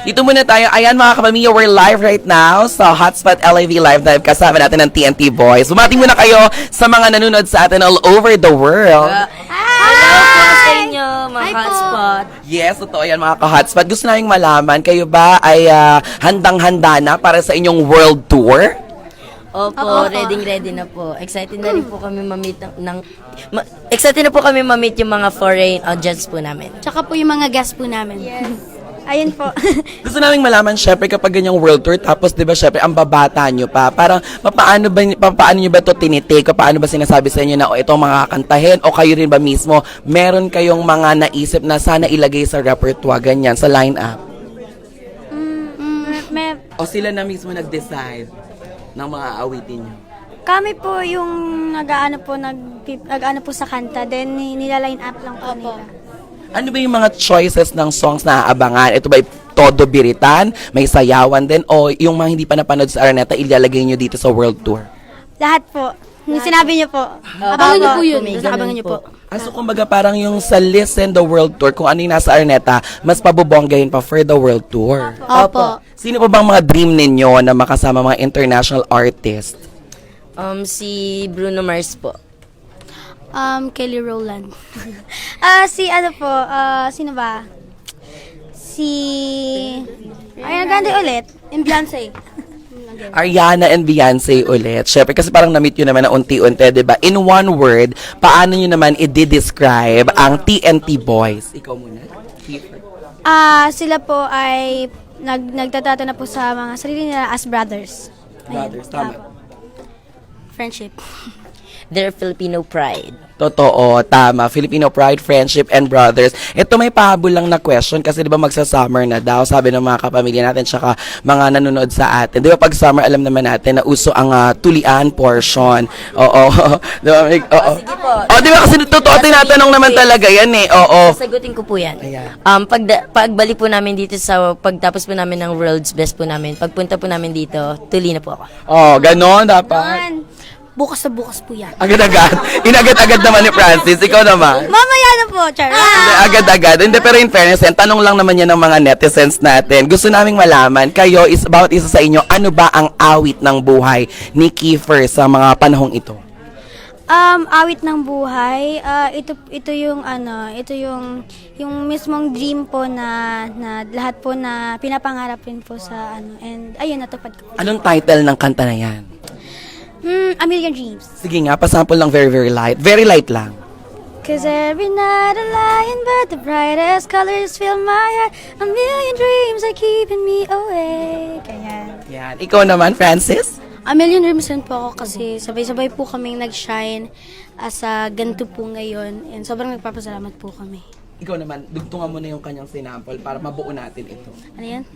Dito muna tayo. Ayan mga kapamilya, we're live right now sa Hotspot LIV Live Dive. Kasama natin ng TNT Boys. Bumati muna kayo sa mga nanonood sa atin all over the world. Hello po sa inyo, mga hotspot. Yes, totoo yan mga ka-hotspot. Gusto namin malaman, kayo ba ay handang-handa na para sa inyong world tour? Opo, ready na po. Excited na rin po kami ma-meet excited na po kami ma-meet yung mga foreign audience po namin. Tsaka po yung mga guests po namin. Yes. Ayun po. Gusto namin malaman, syempre, kapag ganyang world tour, tapos, di ba, syempre, ang babata nyo pa, parang, paano nyo ba ito tinitake? Paano ba sinasabi sa inyo na, itong mga kantahin, o kayo rin ba mismo, meron kayong mga naisip na sana ilagay sa repertoire, ganyan, sa line-up? O sila na mismo nag-decide ng mga awitin nyo? Kami po yung nag-ano po sa kanta, then nila-line up lang po nila. Ano ba yung mga choices ng songs na aabangan? Ito ba todo biritan, may sayawan din, o yung mga hindi pa napanood sa Araneta, ilalagay nyo dito sa world tour? Lahat po. Yung sinabi niyo po. Abangan niyo po yun. Abangan niyo po. So, kumbaga parang yung sa Listen the World Tour, kung ano yung nasa Araneta, mas pabubonggahin pa for the world tour. Opo. Sino pa bang mga dream ninyo na makasama mga international artists? Si Bruno Mars po. Kelly Rowland. Sino ba? Ariana Grande ulit. And Beyonce. Ariana and Beyonce ulit. Syempre, kasi parang na-meet yun naman na unti-unti, diba? In one word, paano nyo naman i-describe ang TNT Boys? Ikaw muna. Sila po ay nagtatato na po sa mga sarili nila as brothers. Brothers, tama. Friendship. Their Filipino pride. Totoo, tama. Filipino pride, friendship, and brothers. Ito may pahabol lang na question kasi di ba magsa-summer na daw, sabi ng mga kapamilya natin tsaka mga nanonood sa atin. Di ba pag summer, alam naman natin na uso ang tulian portion. Oo. Di ba? Oo. Sige po. Di ba kasi totoo, tinatanong naman talaga yan eh. Oo. Sagutin ko po yan. Ayan. Pagbalik po namin dito pagtapos po namin ng World's Best po namin, pagpunta po namin dito, tuli na po ako. Oh, ganon dapat. Bukas na bukas po yan. Agad-agad. Inagad-agad naman ni Francis. Ikaw naman. Mamaya na po, Char. Hindi, agad-agad. Hindi, pero in fairness, tanong lang naman yan ng mga netizens natin. Gusto naming malaman, kayo, about isa sa inyo, ano ba ang awit ng buhay ni Kiefer sa mga panahong ito? Awit ng buhay, ito yung mismong dream po na lahat po na pinapangarap rin po sa and ayun, natupad ko. Anong title ng kanta na yan? A Million Dreams. Sige nga, pasample lang very, very light. Very light lang. Cause every night I'm lying, but the brightest colors fill my heart. A million dreams are keeping me awake. Ayan. Yan. Ikaw naman, Francis? A Million Dreams rin po ako kasi sabay-sabay po kaming nag-shine as ganito po ngayon. And sobrang nagpapasalamat po kami. Ikaw naman, dugtungan mo na yung kanyang sinample para mabuo natin ito. Ano yan?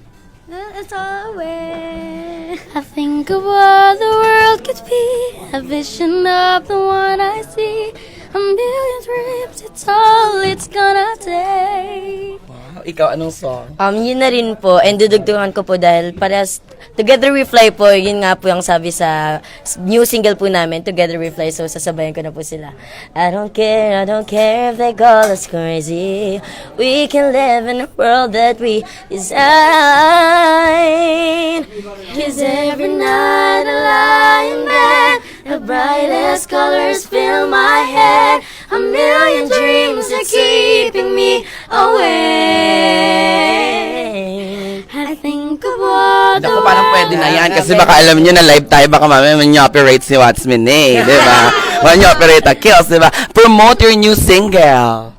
It's always I think of what the world could be, a vision of the one I see. A million dreams, it's all it's gonna take. Wow, ikaw anong song? Yun na rin po, and dudugtungan ko po dahil parehas, Together We Fly po, yun nga po yung sabi sa new single po namin, Together We Fly, so sasabayan ko na po sila. I don't care if they call us crazy, we can live in a world that we design. Cause every night I lie in bed, the brightest colors fill my head. A million dreams are keeping me awake. I think of what the Naku, parang pwede na yan kasi baka alam nyo na live tayo, baka mamaya man-operate si Wattsman eh, di ba? Man-operate a kills, di ba? Promote your new single.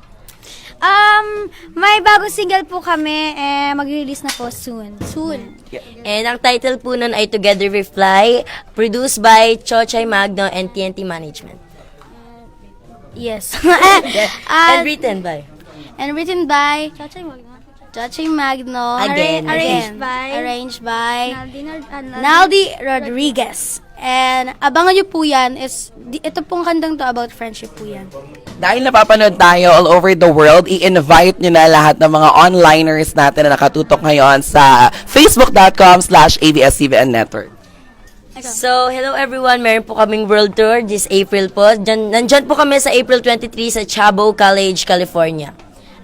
May bagong single po kami, mag-release na po soon. And ang title po nun ay Together We Fly, produced by Chochay Magno and TNT Management. Yes. And written by? And written by Chochay Magno. Again. Arranged by Naldi Rodriguez. And abangan nyo po yan. Ito pong kantang to about friendship po yan. Dahil napapanood tayo all over the world, i-invite nyo na lahat ng mga onliners natin na nakatutok ngayon sa facebook.com/ABS-CBN Network. So, hello everyone. Meron po kaming world tour this April po. Nandyan po kami sa April 23 sa Chabo College, California.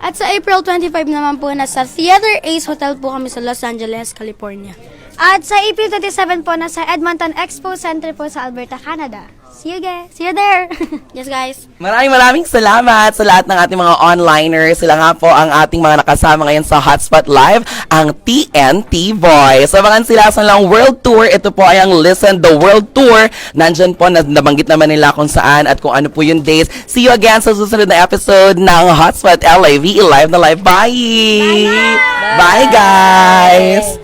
At sa April 25 naman po, nasa Theater Ace Hotel po kami sa Los Angeles, California. At sa April 27 po, nasa Edmonton Expo Center po sa Alberta, Canada. See you there! Yes, guys. Maraming salamat sa lahat ng ating mga onliners. Sila nga po ang ating mga nakasama ngayon sa Hotspot Live, ang TNT Boys. Sabangan sila sa lang World Tour. Ito po ay ang Listen the World Tour. Nandyan po, nabanggit naman nila kung saan at kung ano po yung dates. See you again sa susunod na episode ng Hotspot LIV Live na Live. Bye! Bye, guys!